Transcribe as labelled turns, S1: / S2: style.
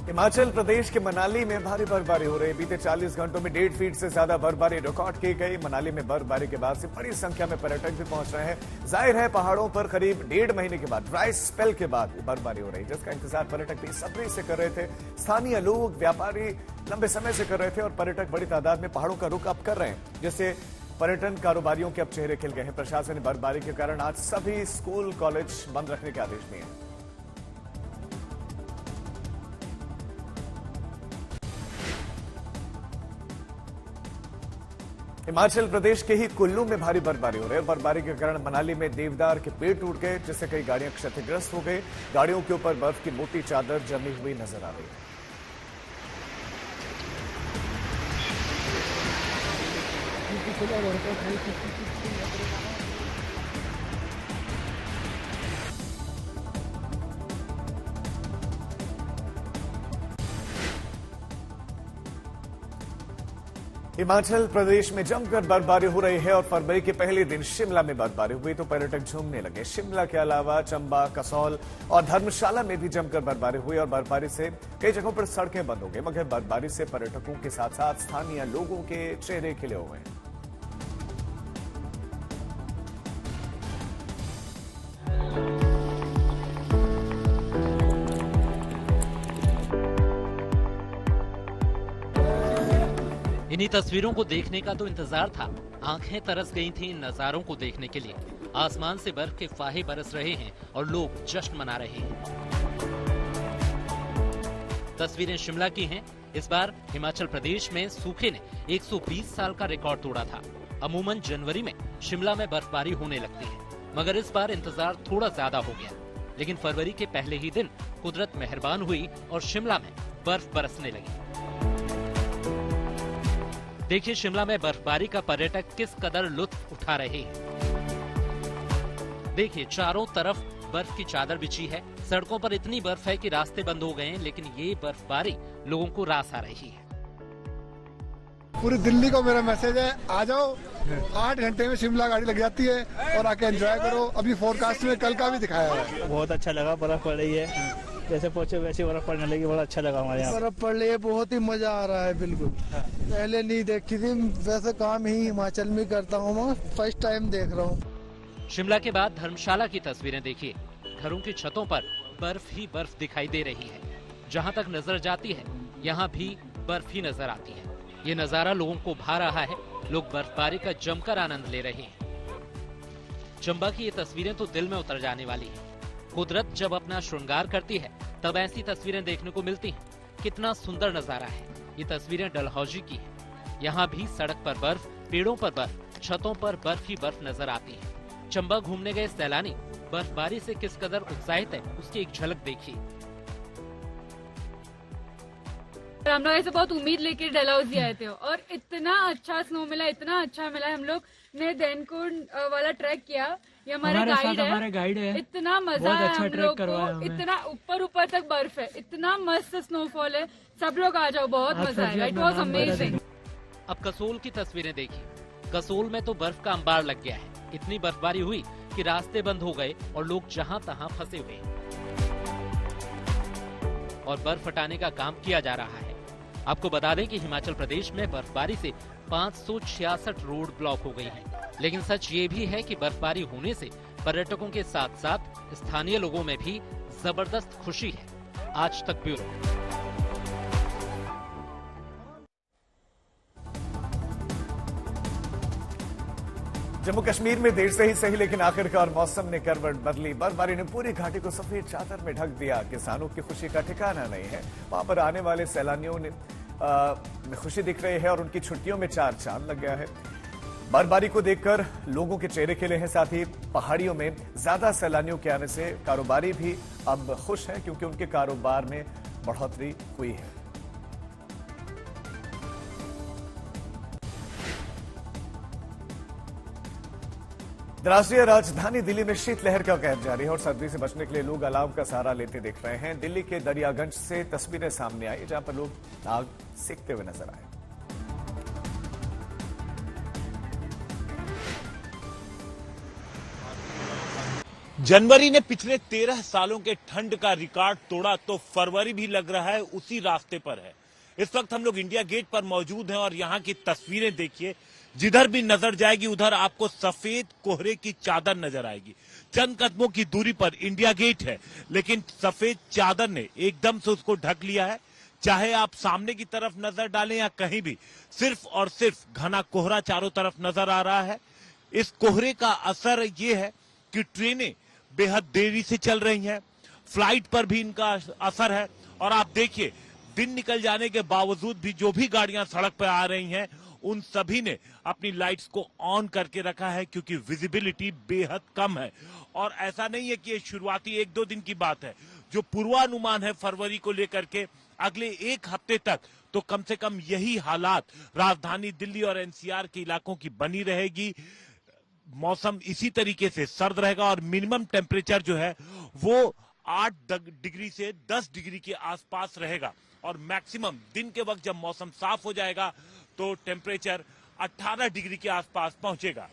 S1: हिमाचल प्रदेश के मनाली में भारी बर्फबारी हो रही है। बीते 40 घंटों में 1.5 फीट से ज्यादा बर्फबारी रिकॉर्ड की गई। मनाली में बर्फबारी के बाद से बड़ी संख्या में पर्यटक भी पहुंच रहे हैं। जाहिर है पहाड़ों पर करीब 1.5 महीने के बाद ड्राई स्पेल के बाद बर्फबारी हो रही है, जिसका इंतजार पर्यटक बेसब्री से कर रहे थे। स्थानीय लोग, व्यापारी लंबे समय से कर रहे थे और पर्यटक बड़ी तादाद में पहाड़ों का रुख अब कर रहे हैं, जिससे पर्यटन कारोबारियों के अब चेहरे खिल गए हैं। प्रशासन ने बर्फबारी के कारण आज सभी स्कूल कॉलेज बंद रखने के आदेश दिए हैं। हिमाचल प्रदेश के ही कुल्लू में भारी बर्फबारी हो रही है। बर्फबारी के कारण मनाली में देवदार के पेड़ टूट गए, जिससे कई गाड़ियां क्षतिग्रस्त हो गई। गाड़ियों के ऊपर बर्फ की मोटी चादर जमी हुई नजर आ रही है। हिमाचल प्रदेश में जमकर बर्फबारी हो रही है और फरवरी के पहले दिन शिमला में बर्फबारी हुई तो पर्यटक झूमने लगे। शिमला के अलावा चंबा, कसौल और धर्मशाला में भी जमकर बर्फबारी हुई और बर्फबारी से कई जगहों पर सड़कें बंद हो गई। मगर बर्फबारी से पर्यटकों के साथ साथ स्थानीय लोगों के चेहरे खिले हुए हैं।
S2: इन्हीं तस्वीरों को देखने का तो इंतजार था। आंखें तरस गई थी इन नजारों को देखने के लिए। आसमान से बर्फ के फाहे बरस रहे हैं और लोग जश्न मना रहे हैं। तस्वीरें शिमला की हैं। इस बार हिमाचल प्रदेश में सूखे ने 120 साल का रिकॉर्ड तोड़ा था। अमूमन जनवरी में शिमला में बर्फबारी होने लगती है, मगर इस बार इंतजार थोड़ा ज्यादा हो गया। लेकिन फरवरी के पहले ही दिन कुदरत मेहरबान हुई और शिमला में बर्फ बरसने लगी। देखिए शिमला में बर्फबारी का पर्यटक किस कदर लुत्फ उठा रहे हैं। देखिए चारों तरफ बर्फ की चादर बिछी है। सड़कों पर इतनी बर्फ है कि रास्ते बंद हो गए हैं, लेकिन ये बर्फबारी लोगों को रास आ रही है।
S3: पूरी दिल्ली को मेरा मैसेज है, आ जाओ। 8 घंटे में शिमला गाड़ी लग जाती है और आके एंजॉय करो। अभी फोरकास्ट में कल का भी दिखाया है।
S4: बहुत अच्छा लगा, बर्फ पड़ रही है। जैसे पहुंचे वैसे बर्फ पड़ने लगी, बड़ा अच्छा लगा हमारे यहाँ।
S5: बर्फ पड़ रही है, बहुत ही मजा आ रहा है। बिल्कुल पहले नहीं देखी थी। वैसे काम ही हिमाचल में करता हूँ, मैं फर्स्ट टाइम देख रहा हूँ।
S2: शिमला के बाद धर्मशाला की तस्वीरें देखिए। घरों की छतों पर बर्फ ही बर्फ दिखाई दे रही है। जहाँ तक नजर जाती है यहाँ भी बर्फ ही नजर आती है। ये नजारा लोगों को भा रहा है। लोग बर्फबारी का जमकर आनंद ले रहे हैं। चंबा की ये तस्वीरें तो दिल में उतर जाने वाली है। कुदरत जब अपना श्रृंगार करती है तब ऐसी तस्वीरें देखने को मिलती हैं। कितना सुंदर नजारा है। ये तस्वीरें डलहौजी की हैं। यहाँ भी सड़क पर बर्फ, पेड़ों पर बर्फ, छतों पर बर्फ ही बर्फ नजर आती है। चंबा घूमने गए सैलानी बर्फबारी से किस कदर उत्साहित है, उसकी एक झलक देखिए।
S6: हम लोग ऐसे बहुत उम्मीद लेकर डलहौजी आए थे और इतना अच्छा स्नो मिला, इतना अच्छा मिला। हम लोग ने देनकुंड वाला ट्रैक किया। ये हमारे गाइड है। इतना मजा आया हम लोग को। इतना ऊपर तक बर्फ है, इतना मस्त स्नोफॉल है। सब लोग आ जाओ, बहुत मजा आएगा। It was amazing.
S2: अब कसोल की तस्वीरें देखिए। कसोल में तो बर्फ का अंबार लग गया है। इतनी बर्फबारी हुई कि रास्ते बंद हो गए और लोग जहाँ तहाँ फंसे हुए हैं और बर्फ हटाने का काम किया जा रहा है। आपको बता दें कि हिमाचल प्रदेश में बर्फबारी से 566 रोड ब्लॉक हो गई हैं। लेकिन सच ये भी है कि बर्फबारी होने से पर्यटकों के साथ साथ स्थानीय लोगों में भी जबरदस्त खुशी है। आज तक ब्यूरो।
S1: जम्मू कश्मीर में देर से ही सही लेकिन आखिरकार मौसम ने करवट बदली। बर्फबारी ने पूरी घाटी को सफेद चादर में ढक दिया। किसानों की खुशी का ठिकाना नहीं है। वहां पर आने वाले सैलानियों में खुशी दिख रही है और उनकी छुट्टियों में चार चांद लग गया है। बर्फबारी को देखकर लोगों के चेहरे खिले हैं। साथ ही पहाड़ियों में ज्यादा सैलानियों के आने से कारोबारी भी अब खुश हैं, क्योंकि उनके कारोबार में बढ़ोतरी हुई है। राष्ट्रीय राजधानी दिल्ली में शीतलहर का कहर जारी है और सर्दी से बचने के लिए लोग अलाव का सहारा लेते दिख रहे हैं। दिल्ली के दरियागंज से तस्वीरें सामने आई, जहां पर लोग आग सेकते हुए नजर आए।
S7: जनवरी ने पिछले 13 सालों के ठंड का रिकॉर्ड तोड़ा तो फरवरी भी लग रहा है उसी रास्ते पर है। इस वक्त हम लोग इंडिया गेट पर मौजूद हैं और यहाँ की तस्वीरें देखिए। जिधर भी नजर जाएगी उधर आपको सफेद कोहरे की चादर नजर आएगी। चंद कदमों की दूरी पर इंडिया गेट है, लेकिन सफेद चादर ने एकदम से उसको ढक लिया है। चाहे आप सामने की तरफ नजर डालें या कहीं भी, सिर्फ और सिर्फ घना कोहरा चारों तरफ नजर आ रहा है। इस कोहरे का असर ये है कि ट्रेनें बेहद देरी से चल रही हैं, फ्लाइट पर भी इनका असर है। और आप देखिए, दिन निकल जाने के बावजूद भी जो भी गाड़ियां सड़क पर आ रही हैं उन सभी ने अपनी लाइट्स को ऑन करके रखा है, क्योंकि विजिबिलिटी बेहद कम है। और ऐसा नहीं है कि ये शुरुआती 1-2 दिन की बात है। जो पूर्वानुमान है फरवरी को लेकर के अगले 1 हफ्ते तक, तो कम से कम यही हालात राजधानी दिल्ली और एनसीआर के इलाकों की बनी रहेगी। मौसम इसी तरीके से सर्द रहेगा और मिनिमम टेम्परेचर जो है वो 8 डिग्री से 10 डिग्री के आसपास रहेगा। और मैक्सिमम दिन के वक्त जब मौसम साफ हो जाएगा तो टेम्परेचर 18 डिग्री के आसपास पहुंचेगा।